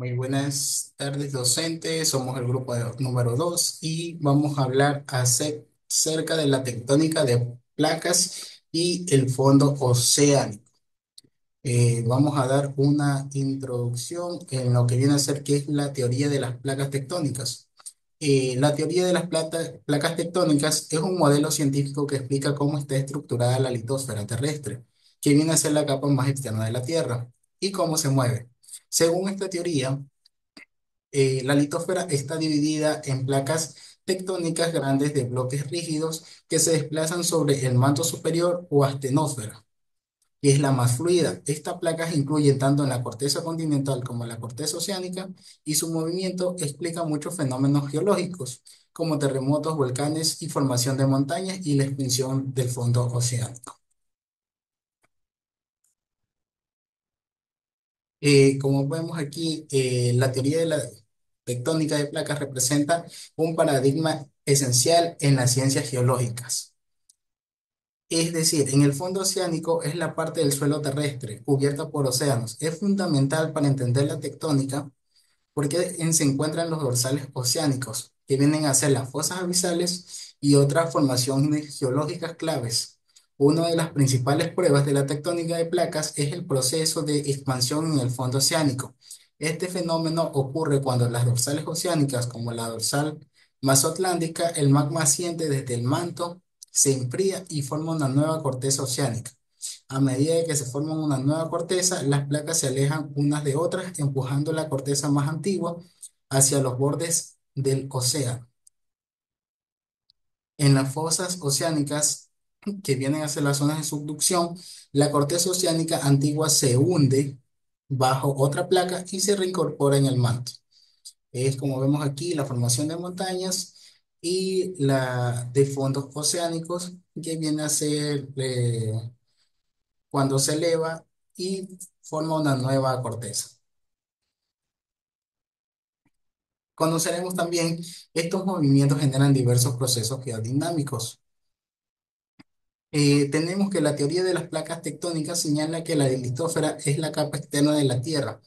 Muy buenas tardes, docentes. Somos el grupo número 2 y vamos a hablar acerca de la tectónica de placas y el fondo oceánico. Vamos a dar una introducción en lo que viene a ser qué es la teoría de las placas tectónicas. La teoría de las placas tectónicas es un modelo científico que explica cómo está estructurada la litosfera terrestre, que viene a ser la capa más externa de la Tierra, y cómo se mueve. Según esta teoría, la litósfera está dividida en placas tectónicas grandes de bloques rígidos que se desplazan sobre el manto superior o astenósfera, que es la más fluida. Estas placas incluyen tanto en la corteza continental como en la corteza oceánica y su movimiento explica muchos fenómenos geológicos, como terremotos, volcanes y formación de montañas y la expansión del fondo oceánico. Como vemos aquí, la teoría de la tectónica de placas representa un paradigma esencial en las ciencias geológicas. Es decir, en el fondo oceánico es la parte del suelo terrestre cubierta por océanos. Es fundamental para entender la tectónica porque se encuentran los dorsales oceánicos, que vienen a ser las fosas abisales y otras formaciones geológicas claves. Una de las principales pruebas de la tectónica de placas es el proceso de expansión en el fondo oceánico. Este fenómeno ocurre cuando las dorsales oceánicas, como la dorsal masoatlántica, el magma asciende desde el manto, se enfría y forma una nueva corteza oceánica. A medida de que se forma una nueva corteza, las placas se alejan unas de otras, empujando la corteza más antigua hacia los bordes del océano. En las fosas oceánicas que vienen hacia las zonas de subducción, la corteza oceánica antigua se hunde bajo otra placa y se reincorpora en el manto. Es como vemos aquí la formación de montañas y la de fondos oceánicos que viene a ser cuando se eleva y forma una nueva corteza. Conoceremos también estos movimientos generan diversos procesos geodinámicos. Tenemos que la teoría de las placas tectónicas señala que la litósfera es la capa externa de la Tierra.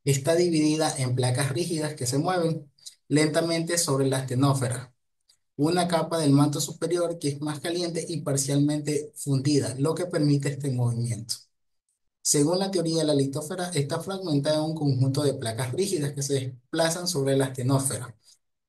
Está dividida en placas rígidas que se mueven lentamente sobre la astenósfera, una capa del manto superior que es más caliente y parcialmente fundida, lo que permite este movimiento. Según la teoría, la litósfera está fragmentada en un conjunto de placas rígidas que se desplazan sobre la astenósfera.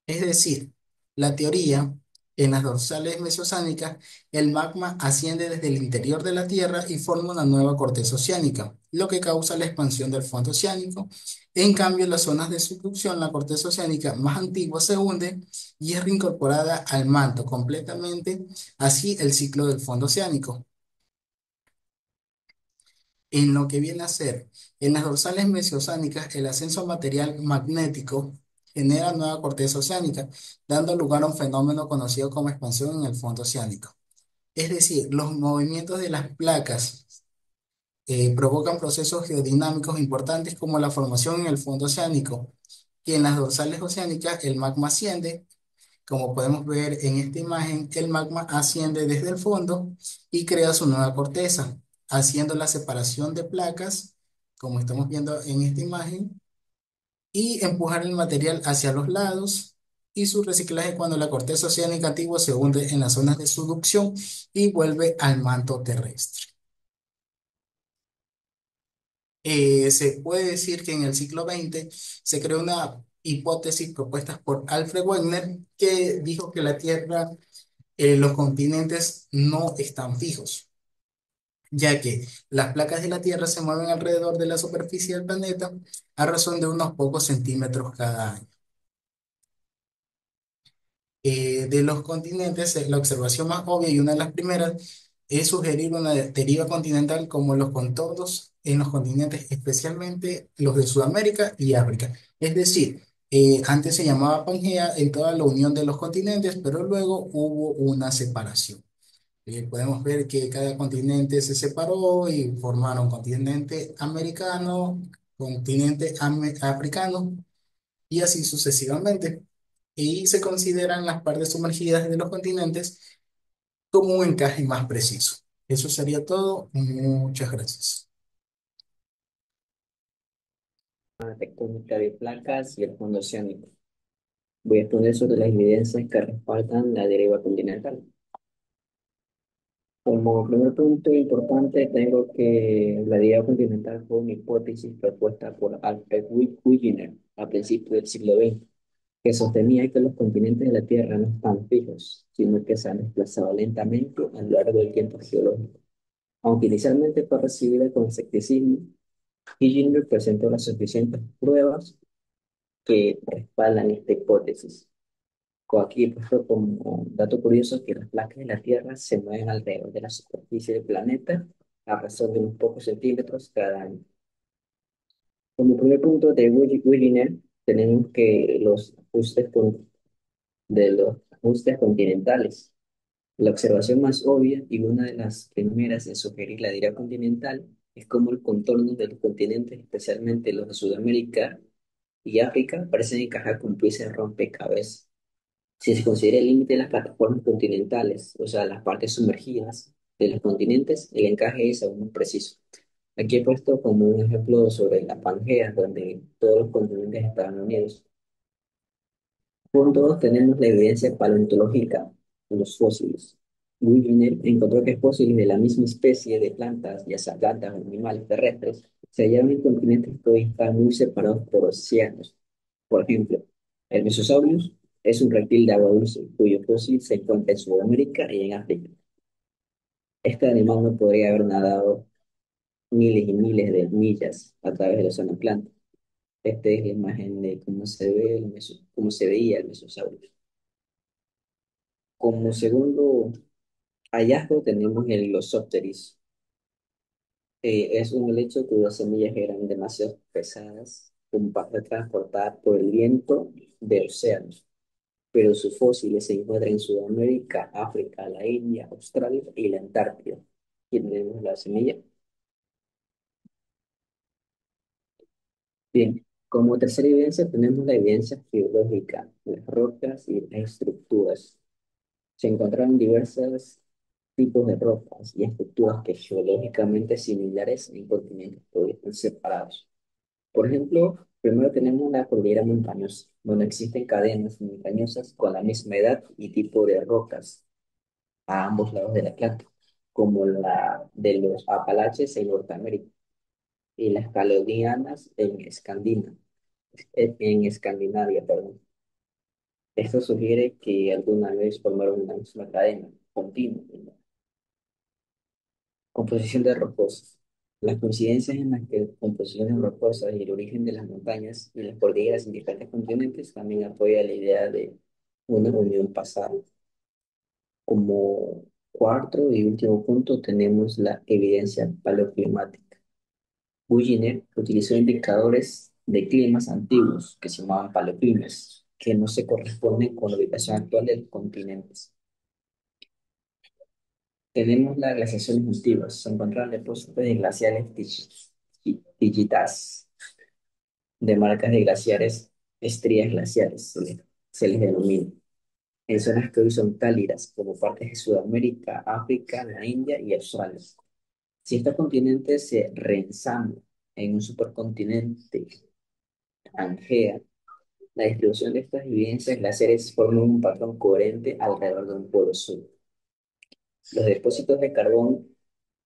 Es decir, la teoría, en las dorsales mesoceánicas, el magma asciende desde el interior de la Tierra y forma una nueva corteza oceánica, lo que causa la expansión del fondo oceánico. En cambio, en las zonas de subducción, la corteza oceánica más antigua se hunde y es reincorporada al manto completamente, así el ciclo del fondo oceánico. En lo que viene a ser, en las dorsales mesoceánicas, el ascenso material magnético genera nueva corteza oceánica, dando lugar a un fenómeno conocido como expansión en el fondo oceánico. Es decir, los movimientos de las placas provocan procesos geodinámicos importantes como la formación en el fondo oceánico, que en las dorsales oceánicas el magma asciende. Como podemos ver en esta imagen, el magma asciende desde el fondo y crea su nueva corteza, haciendo la separación de placas, como estamos viendo en esta imagen, y empujar el material hacia los lados y su reciclaje cuando la corteza oceánica antigua se hunde en las zonas de subducción y vuelve al manto terrestre. Se puede decir que en el siglo XX se creó una hipótesis propuesta por Alfred Wegener que dijo que la Tierra los continentes no están fijos, ya que las placas de la Tierra se mueven alrededor de la superficie del planeta a razón de unos pocos centímetros cada año. De los continentes, la observación más obvia y una de las primeras es sugerir una deriva continental como los contornos en los continentes, especialmente los de Sudamérica y África. Es decir, antes se llamaba Pangea en toda la unión de los continentes, pero luego hubo una separación. Podemos ver que cada continente se separó y formaron continente americano, continente africano y así sucesivamente. Y se consideran las partes sumergidas de los continentes como un encaje más preciso. Eso sería todo. Muchas gracias. la tectónica de placas y el fondo oceánico. Voy a exponer sobre las evidencias que respaldan la deriva continental. Como primer punto importante, tengo que la deriva continental fue una hipótesis propuesta por Alfred Wegener a principios del siglo XX, que sostenía que los continentes de la Tierra no están fijos, sino que se han desplazado lentamente a lo largo del tiempo geológico. Aunque inicialmente fue recibida con escepticismo, Wegener presentó las suficientes pruebas que respaldan esta hipótesis. Aquí he puesto como dato curioso que las placas de la Tierra se mueven alrededor de la superficie del planeta a razón de unos pocos centímetros cada año. Como primer punto de Wegener, tenemos que de los ajustes continentales. La observación más obvia y una de las primeras en sugerir la deriva continental es cómo el contorno de los continentes, especialmente los de Sudamérica y África, parecen encajar con piezas de rompecabezas. Si se considera el límite de las plataformas continentales, o sea, las partes sumergidas de los continentes, el encaje es aún más preciso. Aquí he puesto como un ejemplo sobre la Pangea, donde todos los continentes estaban unidos. Punto 2, tenemos la evidencia paleontológica en los fósiles. Wigner encontró que fósiles de la misma especie de plantas, ya sea plantas o animales terrestres, se hallaban en continentes que hoy están muy separados por océanos. Por ejemplo, el Mesosaurus es un reptil de agua dulce, cuyo fósil se encuentra en Sudamérica y en África. Este animal no podría haber nadado miles y miles de millas a través del océano Atlántico. Esta es la imagen de cómo se ve cómo se veía el Mesosaurus. Como segundo hallazgo tenemos el Glossopteris. Es un helecho cuyas semillas eran demasiado pesadas como para transportar por el viento de océanos, pero sus fósiles se encuentran en Sudamérica, África, la India, Australia y la Antártida. Aquí tenemos la semilla. Bien, como tercera evidencia tenemos la evidencia geológica, las rocas y las estructuras. Se encontraron diversos tipos de rocas y estructuras que geológicamente similares en continentes que hoy están separados. Por ejemplo, primero tenemos la cordillera montañosa, donde existen cadenas montañosas con la misma edad y tipo de rocas a ambos lados del Atlántico, como la de los Apalaches en Norteamérica y las Caledianas en Escandinavia, perdón. Esto sugiere que alguna vez formaron una misma cadena continua. Composición de rocosas. Las coincidencias en las que composiciones rocosas y el origen de las montañas y las cordilleras en diferentes continentes también apoya la idea de una unión pasada. Como cuarto y último punto tenemos la evidencia paleoclimática. Bullinger utilizó indicadores de climas antiguos que se llamaban paleoclimas, que no se corresponden con la ubicación actual de los continentes. Tenemos las glaciaciones antiguas. Se encontraron depósitos de glaciares digitas, de marcas de glaciares, estrías glaciares, se les denomina, en zonas que hoy son cálidas, como partes de Sudamérica, África, la India y Australia. Si estos continentes se reensamblan en un supercontinente, Pangea, la distribución de estas evidencias glaciares forma un patrón coherente alrededor de un polo sur. Los depósitos de carbón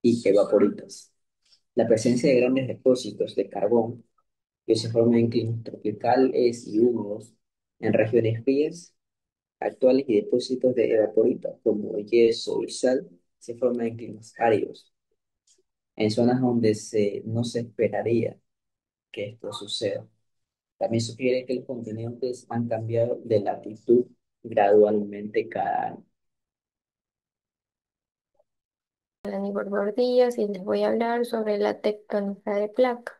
y evaporitos. La presencia de grandes depósitos de carbón que se forman en climas tropicales y húmedos en regiones frías actuales y depósitos de evaporitos como yeso y sal se forman en climas áridos, en zonas donde no se esperaría que esto suceda. También sugiere que los continentes han cambiado de latitud gradualmente cada año. Aníbal Bordillas y les voy a hablar sobre la tectónica de placas.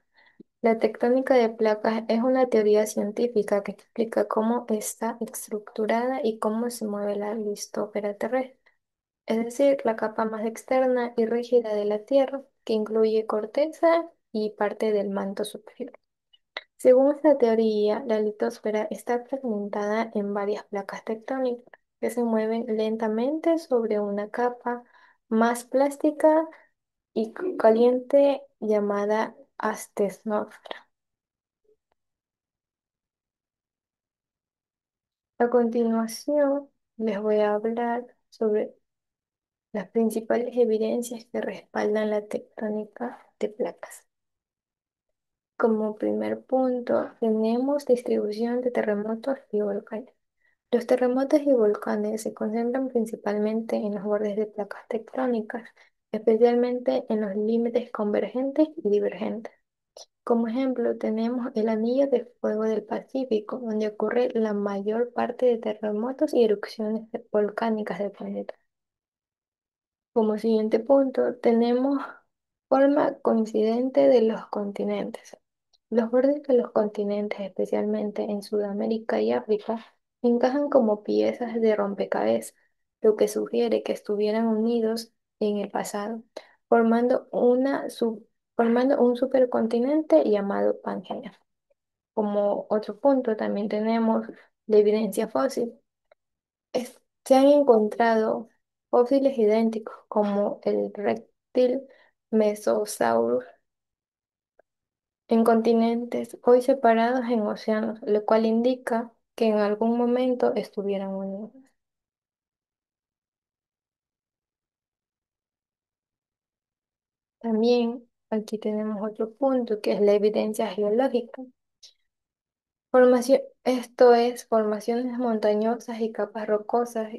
La tectónica de placas es una teoría científica que explica cómo está estructurada y cómo se mueve la listósfera terrestre, es decir, la capa más externa y rígida de la Tierra, que incluye corteza y parte del manto superior. Según esta teoría, la litosfera está fragmentada en varias placas tectónicas que se mueven lentamente sobre una capa más plástica y caliente llamada astecnosfera. A continuación, les voy a hablar sobre las principales evidencias que respaldan la tectónica de placas. Como primer punto, tenemos distribución de terremotos y volcanes. Los terremotos y volcanes se concentran principalmente en los bordes de placas tectónicas, especialmente en los límites convergentes y divergentes. Como ejemplo, tenemos el Anillo de Fuego del Pacífico, donde ocurre la mayor parte de terremotos y erupciones volcánicas del planeta. Como siguiente punto, tenemos forma coincidente de los continentes. Los bordes de los continentes, especialmente en Sudamérica y África, encajan como piezas de rompecabezas, lo que sugiere que estuvieran unidos en el pasado, formando formando un supercontinente llamado Pangea. Como otro punto, también tenemos la evidencia fósil. Se han encontrado fósiles idénticos como el reptil Mesosaurus en continentes hoy separados en océanos, lo cual indica que en algún momento estuvieran unidos. También aquí tenemos otro punto que es la evidencia geológica. Esto es formaciones montañosas y capas rocosas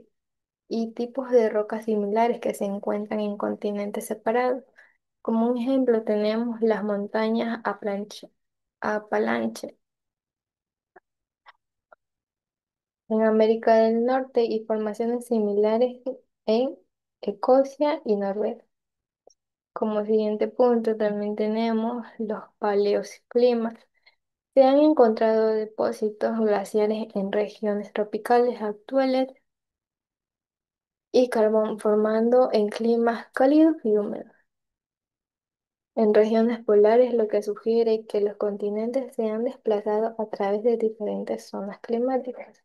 y tipos de rocas similares que se encuentran en continentes separados. Como un ejemplo tenemos las montañas Apalache en América del Norte y formaciones similares en Escocia y Noruega. Como siguiente punto también tenemos los paleoclimas. Se han encontrado depósitos glaciares en regiones tropicales actuales y carbón formando en climas cálidos y húmedos. En regiones polares, lo que sugiere que los continentes se han desplazado a través de diferentes zonas climáticas.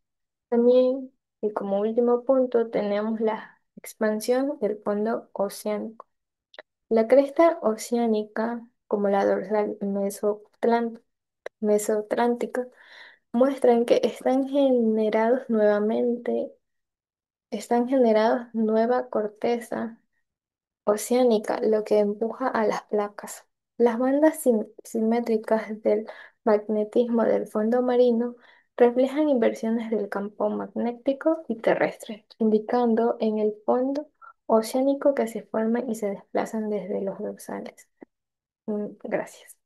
También, y como último punto, tenemos la expansión del fondo oceánico. La cresta oceánica, como la dorsal mesoatlántica, muestran que están generados nueva corteza oceánica, lo que empuja a las placas. Las bandas simétricas del magnetismo del fondo marino reflejan inversiones del campo magnético y terrestre, indicando en el fondo oceánico que se forman y se desplazan desde los dorsales. Gracias.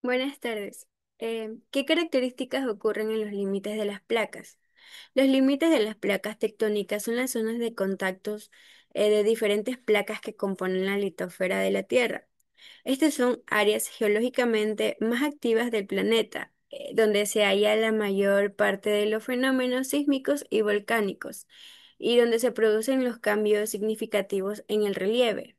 Buenas tardes. ¿Qué características ocurren en los límites de las placas? Los límites de las placas tectónicas son las zonas de contactos de diferentes placas que componen la litosfera de la Tierra. Estas son áreas geológicamente más activas del planeta, donde se halla la mayor parte de los fenómenos sísmicos y volcánicos, y donde se producen los cambios significativos en el relieve.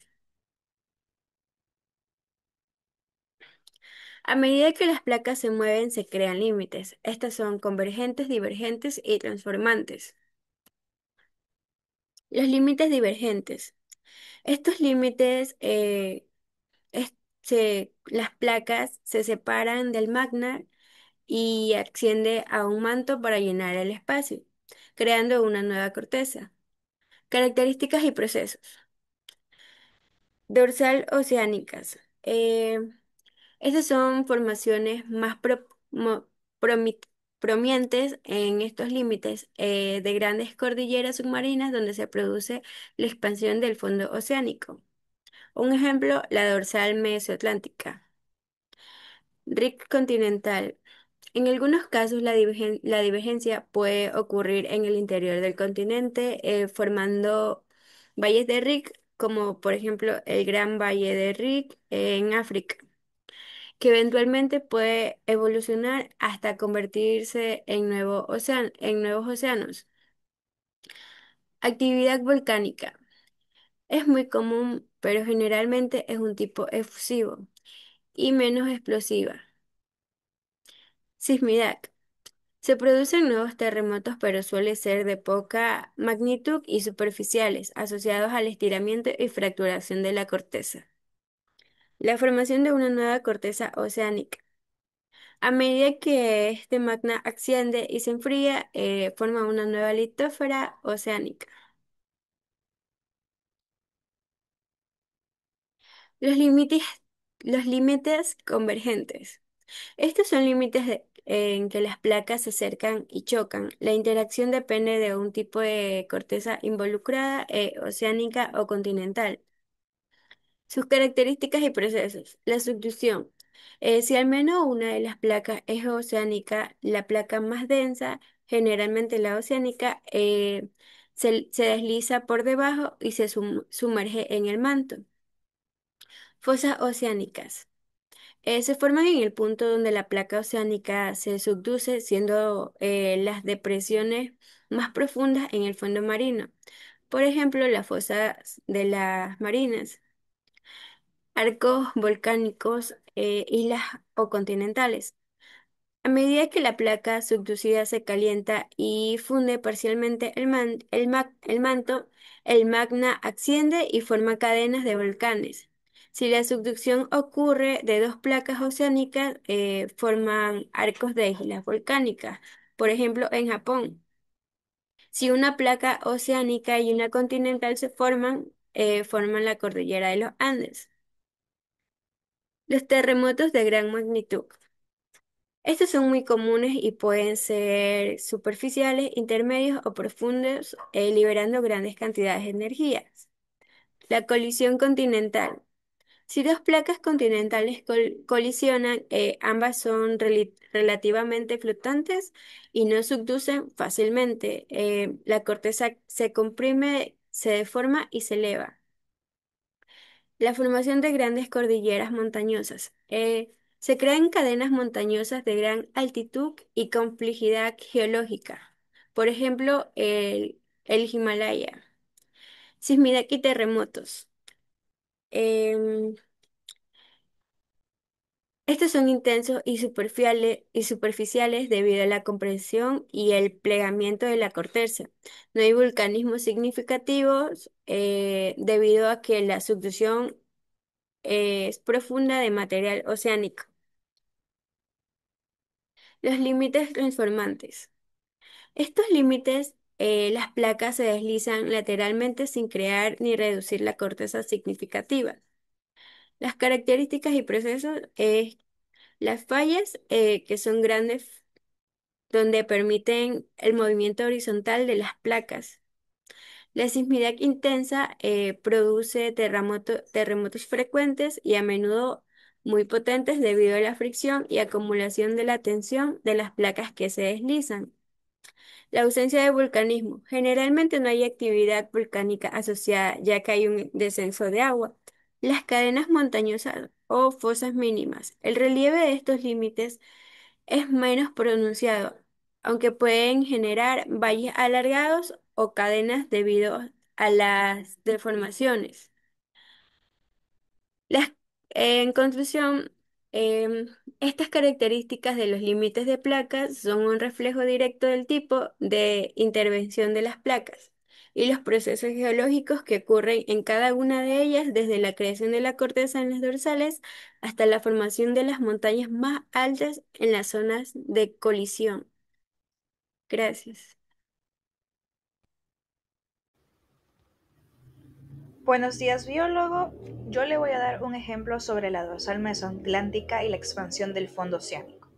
A medida que las placas se mueven, se crean límites. Estas son convergentes, divergentes y transformantes. Los límites divergentes. Estos límites, las placas se separan del magma y asciende a un manto para llenar el espacio, creando una nueva corteza. Características y procesos. Dorsal oceánicas. Estas son formaciones más promi- prominentes en estos límites de grandes cordilleras submarinas donde se produce la expansión del fondo oceánico. Un ejemplo, la dorsal mesoatlántica. RIC continental. En algunos casos, la divergencia puede ocurrir en el interior del continente, formando valles de Rick, como por ejemplo el Gran Valle de Rick en África, que eventualmente puede evolucionar hasta convertirse en en nuevos océanos. Actividad volcánica. Es muy común, pero generalmente es un tipo efusivo y menos explosiva. Sismidad. Se producen nuevos terremotos, pero suele ser de poca magnitud y superficiales, asociados al estiramiento y fracturación de la corteza. La formación de una nueva corteza oceánica. A medida que este magma asciende y se enfría, forma una nueva litósfera oceánica. Los límites, los límites convergentes. Estos son límites en que las placas se acercan y chocan. La interacción depende de un tipo de corteza involucrada, oceánica o continental. Sus características y procesos. La subducción. Si al menos una de las placas es oceánica, la placa más densa, generalmente la oceánica, se desliza por debajo y se sumerge en el manto. Fosas oceánicas. Se forman en el punto donde la placa oceánica se subduce, siendo las depresiones más profundas en el fondo marino. Por ejemplo, las fosas de las marinas, arcos volcánicos, islas o continentales. A medida que la placa subducida se calienta y funde parcialmente el manto, el magma asciende y forma cadenas de volcanes. Si la subducción ocurre de dos placas oceánicas, forman arcos de islas volcánicas, por ejemplo, en Japón. Si una placa oceánica y una continental se forman, forman la cordillera de los Andes. Los terremotos de gran magnitud. Estos son muy comunes y pueden ser superficiales, intermedios o profundos, liberando grandes cantidades de energías. La colisión continental. Si dos placas continentales colisionan, ambas son relativamente flotantes y no subducen fácilmente. La corteza se comprime, se deforma y se eleva. La formación de grandes cordilleras montañosas. Se crean cadenas montañosas de gran altitud y complejidad geológica. Por ejemplo, el Himalaya. Sismidad y terremotos. Em, Estos son intensos y superficiales debido a la compresión y el plegamiento de la corteza. No hay vulcanismos significativos debido a que la subducción es profunda de material oceánico. Los límites transformantes. Estos límites, las placas se deslizan lateralmente sin crear ni reducir la corteza significativa. Las características y procesos es las fallas, que son grandes, donde permiten el movimiento horizontal de las placas. La sismicidad intensa produce terremotos frecuentes y a menudo muy potentes debido a la fricción y acumulación de la tensión de las placas que se deslizan. La ausencia de vulcanismo. Generalmente no hay actividad volcánica asociada, ya que hay un descenso de agua. Las cadenas montañosas o fosas mínimas. El relieve de estos límites es menos pronunciado, aunque pueden generar valles alargados o cadenas debido a las deformaciones. Las- en conclusión, estas características de los límites de placas son un reflejo directo del tipo de intervención de las placas y los procesos geológicos que ocurren en cada una de ellas, desde la creación de la corteza en las dorsales hasta la formación de las montañas más altas en las zonas de colisión. Gracias. Buenos días, biólogo. Yo le voy a dar un ejemplo sobre la dorsal mesoatlántica y la expansión del fondo oceánico.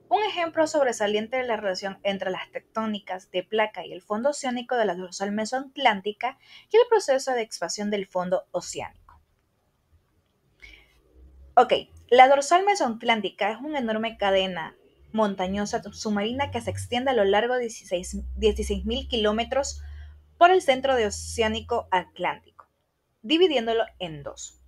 Un ejemplo sobresaliente de la relación entre las tectónicas de placa y el fondo oceánico de la dorsal mesoatlántica y el proceso de expansión del fondo oceánico. Ok, la dorsal mesoatlántica es una enorme cadena montañosa submarina que se extiende a lo largo de 16.000 kilómetros por el centro de Oceánico Atlántico, dividiéndolo en dos.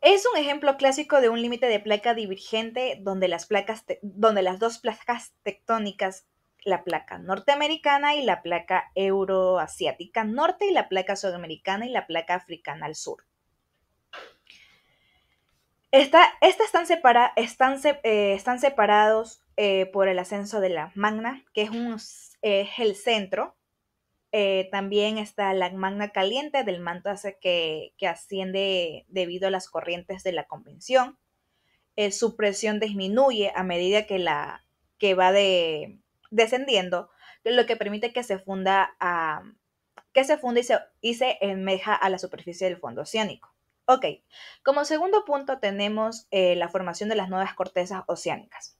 Es un ejemplo clásico de un límite de placa divergente donde las dos placas tectónicas, la placa norteamericana y la placa euroasiática norte y la placa sudamericana y la placa africana al sur. Estas están separados por el ascenso de la magna, que es el centro. También está la magna caliente del manto que asciende debido a las corrientes de la convección. su presión disminuye a medida que va descendiendo, lo que permite que se funda y se enmeja a la superficie del fondo oceánico. Ok, como segundo punto tenemos la formación de las nuevas cortezas oceánicas.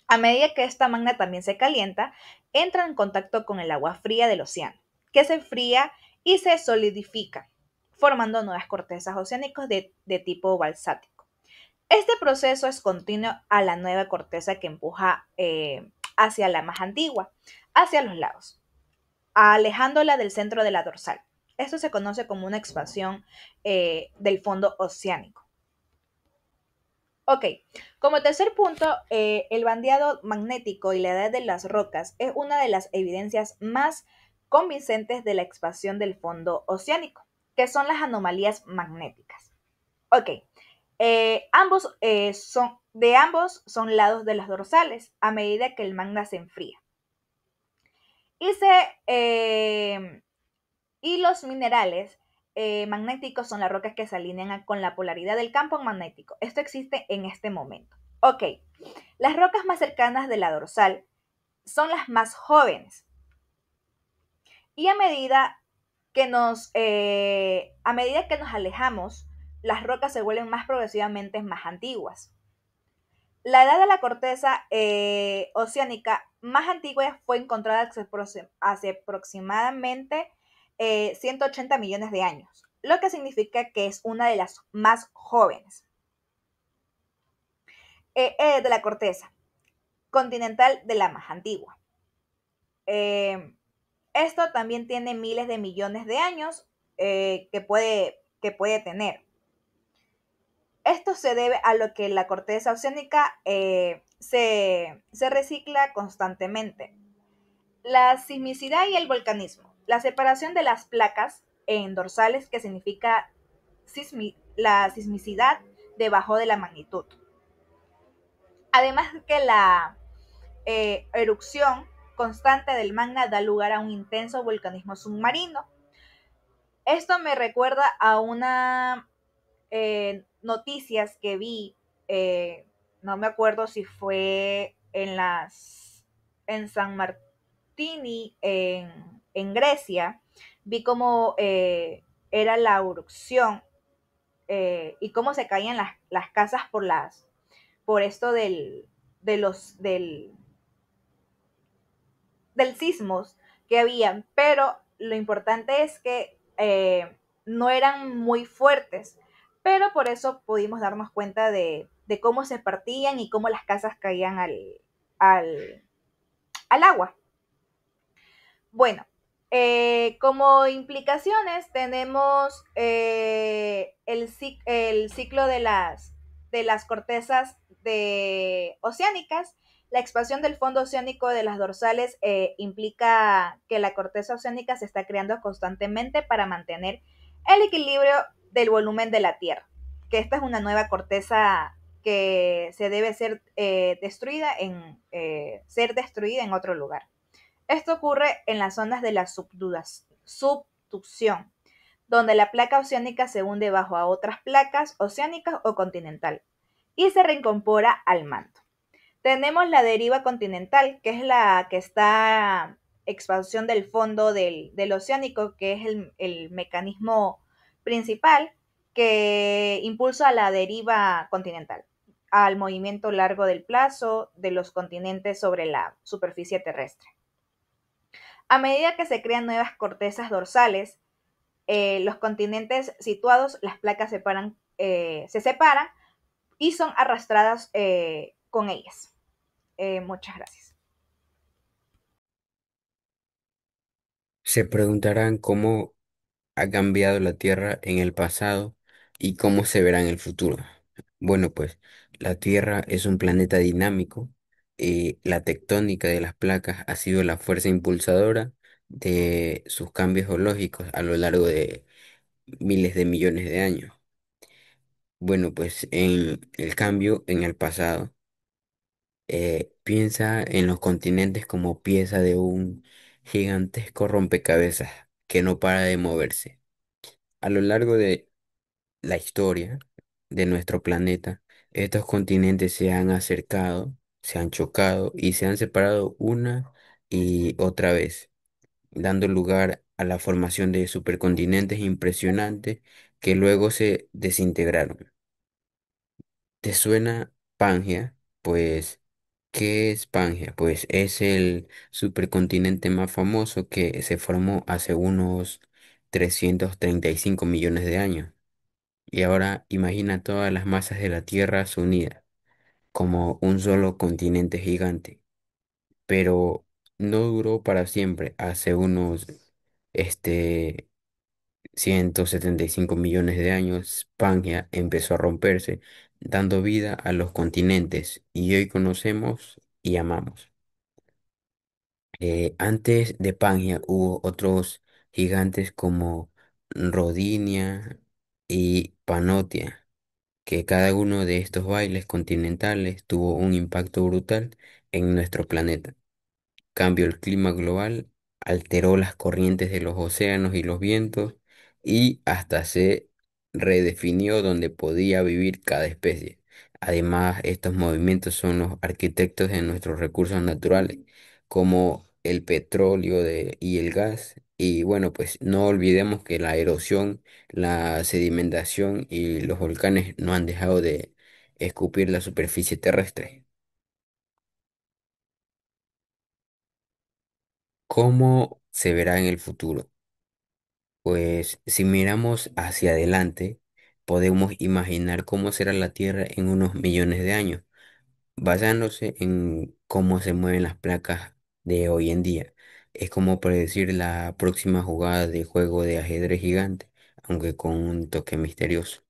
A medida que esta magma también se calienta, entra en contacto con el agua fría del océano, que se enfría y se solidifica, formando nuevas cortezas oceánicas de tipo balsático. Este proceso es continuo a la nueva corteza que empuja hacia la más antigua, hacia los lados, alejándola del centro de la dorsal. Esto se conoce como una expansión del fondo oceánico. Ok, como tercer punto, el bandeado magnético y la edad de las rocas es una de las evidencias más convincentes de la expansión del fondo oceánico, que son las anomalías magnéticas. Ok, de ambos son lados de las dorsales a medida que el magma se enfría. Y, y los minerales magnéticos son las rocas que se alinean con la polaridad del campo magnético. Esto existe en este momento. Ok, las rocas más cercanas de la dorsal son las más jóvenes. Y a medida que nos alejamos, las rocas se vuelven más progresivamente más antiguas. La edad de la corteza oceánica más antigua fue encontrada hace aproximadamente 180 millones de años, lo que significa que es una de las más jóvenes de la corteza continental de la más antigua. Esto también tiene miles de millones de años que puede tener. Esto se debe a lo que la corteza oceánica se recicla constantemente. La sismicidad y el volcanismo. La separación de las placas en dorsales que significa la sismicidad debajo de la magnitud. Además que la erupción constante del magma da lugar a un intenso volcanismo submarino. Esto me recuerda a una noticias que vi, no me acuerdo si fue en San Martini, Grecia, vi cómo era la erupción y cómo se caían las casas por esto del sismos que habían, pero lo importante es que no eran muy fuertes, pero por eso pudimos darnos cuenta de cómo se partían y cómo las casas caían al, al agua. Bueno, como implicaciones tenemos el ciclo de las cortezas oceánicas. La expansión del fondo oceánico de las dorsales implica que la corteza oceánica se está creando constantemente para mantener el equilibrio del volumen de la Tierra, que esta es una nueva corteza que se debe ser destruida en otro lugar. Esto ocurre en las zonas de la subducción, donde la placa oceánica se hunde bajo a otras placas oceánicas o continental y se reincorpora al manto. Tenemos la deriva continental, que es la que está expansión del fondo del oceánico, que es el mecanismo principal que impulsa a la deriva continental, al movimiento largo del plazo de los continentes sobre la superficie terrestre. A medida que se crean nuevas cortezas dorsales, los continentes situados, las placas se separan y son arrastradas con ellas. Muchas gracias. Se preguntarán cómo ha cambiado la Tierra en el pasado y cómo se verá en el futuro. Bueno, pues la Tierra es un planeta dinámico y la tectónica de las placas ha sido la fuerza impulsadora de sus cambios geológicos a lo largo de miles de millones de años. Bueno, pues en el cambio en el pasado, piensa en los continentes como pieza de un gigantesco rompecabezas que no para de moverse. A lo largo de la historia de nuestro planeta, Estos continentes se han acercado, se han chocado y se han separado una y otra vez, dando lugar a la formación de supercontinentes impresionantes que luego se desintegraron. ¿Te suena Pangea? Pues, ¿qué es Pangea? Pues es el supercontinente más famoso que se formó hace unos 335 millones de años. Y ahora imagina todas las masas de la Tierra unidas como un solo continente gigante. Pero no duró para siempre. Hace unos este, 175 millones de años, Pangea empezó a romperse, dando vida a los continentes y hoy conocemos y amamos. Antes de Pangea hubo otros gigantes como Rodinia y Panotia, que cada uno de estos bailes continentales tuvo un impacto brutal en nuestro planeta. Cambió el clima global, alteró las corrientes de los océanos y los vientos y hasta se redefinió dónde podía vivir cada especie. Además, estos movimientos son los arquitectos de nuestros recursos naturales, como el petróleo y el gas. Y bueno, pues no olvidemos que la erosión, la sedimentación y los volcanes no han dejado de escupir la superficie terrestre. ¿Cómo se verá en el futuro? Pues si miramos hacia adelante, podemos imaginar cómo será la Tierra en unos millones de años, basándose en cómo se mueven las placas de hoy en día. Es como predecir la próxima jugada de juego de ajedrez gigante, aunque con un toque misterioso.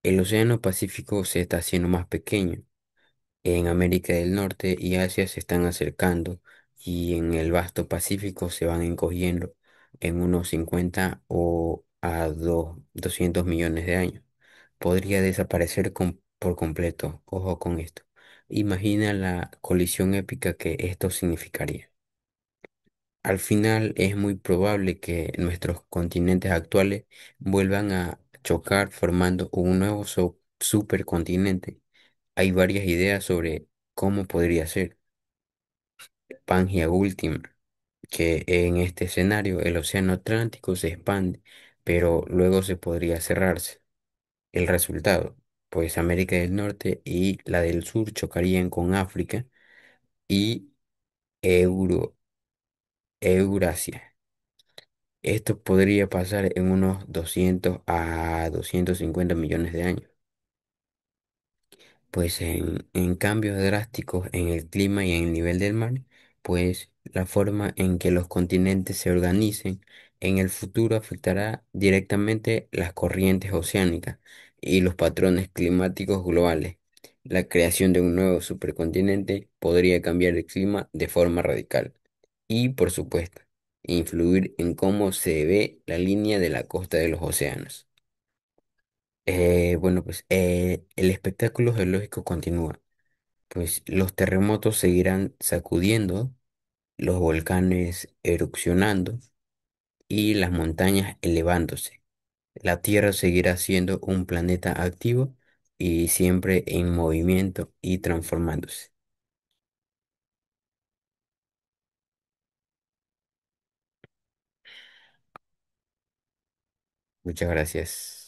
El Océano Pacífico se está haciendo más pequeño. En América del Norte y Asia se están acercando y en el vasto Pacífico se van encogiendo en unos 50 o a 200 millones de años. Podría desaparecer por completo. Ojo con esto. Imagina la colisión épica que esto significaría. Al final es muy probable que nuestros continentes actuales vuelvan a chocar formando un nuevo supercontinente. Hay varias ideas sobre cómo podría ser Pangea Última, que en este escenario el océano Atlántico se expande, pero luego se podría cerrarse. El resultado, pues América del Norte y la del Sur chocarían con África y Euro, Eurasia. Esto podría pasar en unos 200 a 250 millones de años. Pues en cambios drásticos en el clima y en el nivel del mar, pues la forma en que los continentes se organicen en el futuro afectará directamente las corrientes oceánicas y los patrones climáticos globales. La creación de un nuevo supercontinente podría cambiar el clima de forma radical y, por supuesto, influir en cómo se ve la línea de la costa de los océanos. Bueno, pues el espectáculo geológico continúa, pues los terremotos seguirán sacudiendo, los volcanes erupcionando y las montañas elevándose. La Tierra seguirá siendo un planeta activo y siempre en movimiento y transformándose. Muchas gracias.